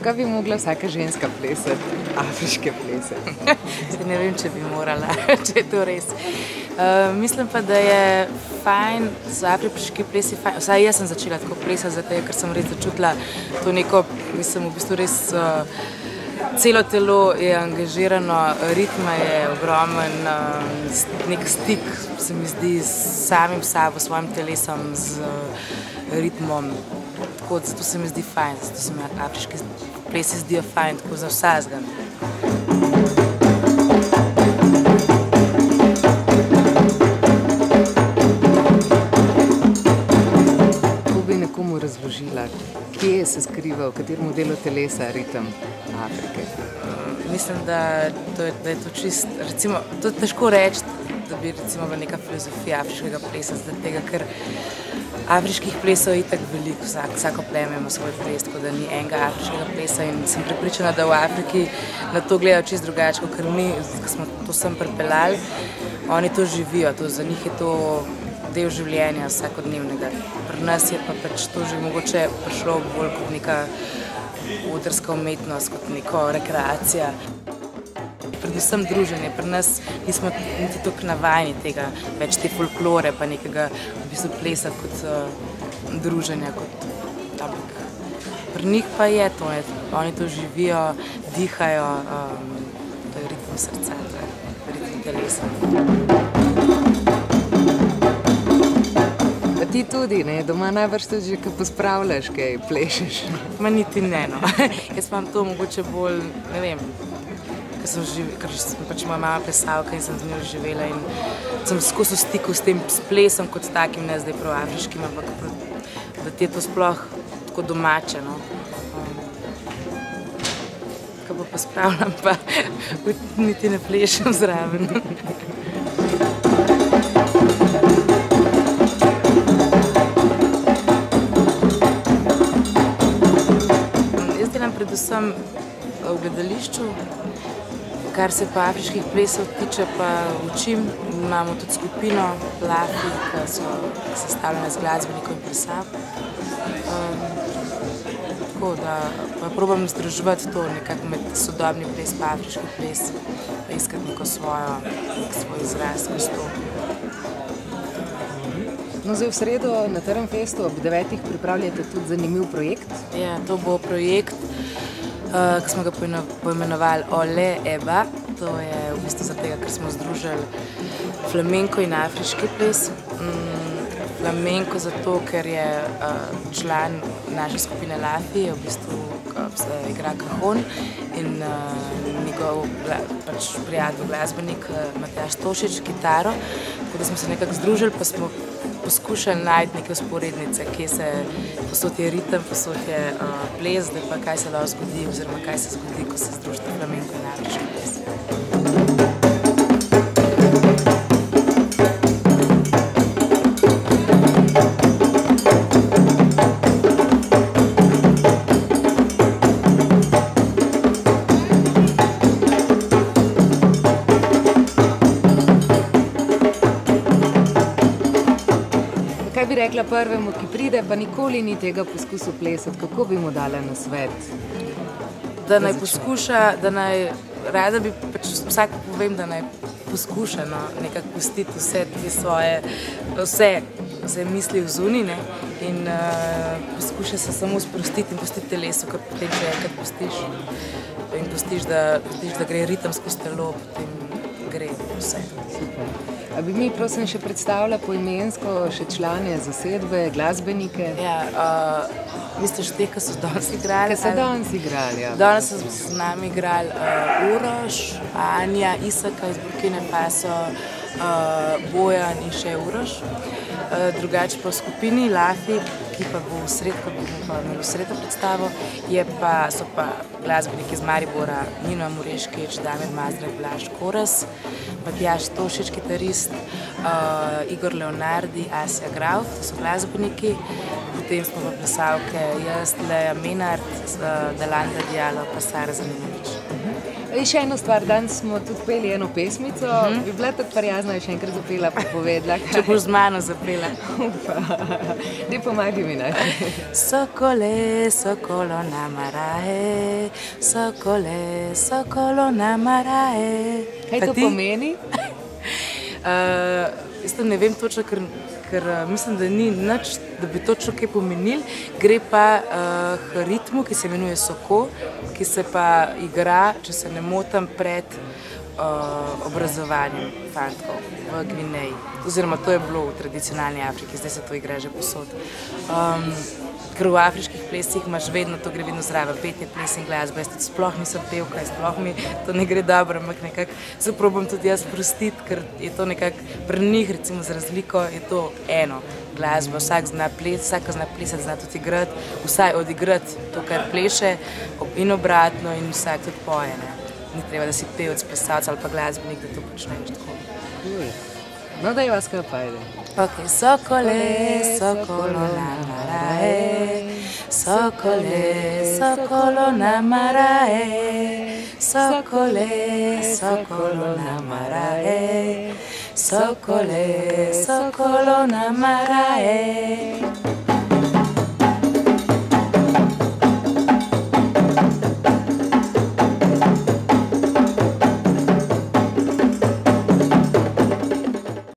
zakaj bi mogla vsaka ženska plesati afriške plese? Ne vem, če bi morala, če je to res. Mislim pa, da je fajn, so afriški plesi fajn. Vsaj jaz sem začela tako plesati, zato ker sem res začutila to neko, mislim, v bistvu res celo telo je angažirano, ritma je ogromen, nek stik se mi zdi s samim sabo, s svojim telesom, z ritmom. Tako, zato se mi zdi fajn, zato se mi afriški plesi zdijo fajn, tako za vsakega. Kako bi nekomu razložila, kje se skriva, v katerem delu telesa ritem Afrike? Mislim, da je to čist, recimo, to je težko reči, da bi recimo bila neka filozofija afriškega plesa, zaradi tega, ker afriških plesov je itak veliko, vsako pleme ima svoj ples, tako da ni enega afriškega plesa in sem prepričana, da v Afriki na to gledajo čist drugače, ker mi, ko smo to sem pripeljali, oni to živijo, za njih je to del življenja vsakodnevnega. Pri nas je pa pač to že mogoče prišlo bolj kot neka odrska umetnost, kot neko rekreacija. Predvsem druženje. Pri nas nismo niti toliko navajeni tega, več te folklore, pa nekega v bistvu plesa kot druženja, kot tablik. Pri njih pa je to, oni to živijo, dihajo, to je ritem srca, to je ritem telesa. Pa ti tudi, ne? Doma najbrž tudi že, ko pospravljaš, kaj plešeš. Ma niti ne, no. Jaz imam to mogoče bolj, ne vem, ker sem pač moja mama plesalka in sem z njo živela in sem skozi v stiku s tem plesom kot takim, ne zdaj prav afriškim, ampak da ti je to sploh tako domače, no. Ko pa pospravljam, pa niti ne plešem zraven. Jaz delam predvsem v gledališču. Kar se pa afriških plesov tiče, pa učim. Imamo tudi skupino Lafi, ki so sestavljene z glasbenikov in plesalk. Tako da pa probam združevati to nekako med sodobni ples pa afriški ples, pa iskati neko svoj izraz skozi to. No, zdaj v sredo na Trnfestu ob 9. pripravljate tudi zanimiv projekt. Ja, to bo projekt, ki smo ga poimenovali Ole Eba. To je v bistvu zato, ker smo združili flamenko in afriški ples. Flamenko zato, ker je član naše skupine Lafi, v bistvu igra kajon in njegov prijatelj, glasbenik Matjaž Tošič, kitaro. Tako da smo se nekako združili, pa smo poskušali najti neke vzporednice, posod je ritem, posod je ples, da pa kaj se lahko zgodi, oziroma kaj se zgodi, ko se združita flamenko in afriški ples. Kaj bi rekla prvemu, ki pride, pa nikoli ni tega poskusil plesati, kako bi mu dala nasvet? Da naj poskuša, rada bi pač vsak povem, da naj poskuša, no, nekako pustiti vse te svoje, vse misli vzuni, ne, in poskuša se samo sprostiti in pustiti telesu, ker potem, če enkrat pustiš in pustiš, da gre ritem skozi telo, potem gre vse. Super. A bi mi, prosim, še predstavila poimensko še člane zasedbe, glasbenike? Ja, misliš teh, ki so danes igrali? Ki so danes igrali, ja. Danes so z nami igrali Uroš, Anja, Isaka iz Burkine Faso, Bojan in še Uroš. Drugače pa v skupini Lafi, ki pa bo v sredo predstavo, so pa glasbeniki iz Maribora, Nino Mureškič, Damir Mazrek, Blaž Koras, Matjaž Tošič, kitarist, Igor Leonardi, Asja Grauf, to so glasbeniki. Potem smo pa plesalke, jaz, Leja Menard, Delanda Dialo, pa Sara Zanimovič. In še eno stvar, danes smo tudi peli eno pesmico, bi bila tako prijazna, še enkrat zapela, pa povedala. Če boš z mano zapela. Ne pomagaj mi najprej. Sokole, sokolo namarae, sokole, sokolo namarae. Kaj to pomeni? Jaz to ne vem točno, ker mislim, da ni nič, da bi točno kaj pomenil. Gre pa k ritmu, ki se imenuje soko, ki se pa igra, če se ne motim, pred obrazovanjem fantkov v Gvineji. Oziroma, to je bilo v tradicionalni Afriki, zdaj se to igra že povsod. Ker v afriških plesih imaš vedno, to gre vedno zraven, petje, ples in glasba. Jaz tudi sploh nisem pevka, sploh mi to ne gre dobro, ampak nekako se probam tudi jaz sprostiti, ker je to nekako pri njih, recimo z razliko, je to eno. Glasba, vsak zna plesati, zna tudi igrati, vsaj odigrati to, kar pleše in obratno in vsak tudi poje. Ni treba, da si pevec, plesalec ali pa glasbenik, da to počneš tako. No, daj vas kaj pa ide. Ok, sokole, sokolo namarae, sokole, sokolo namarae, sokole, sokolo namarae, sokole, sokolo namarae.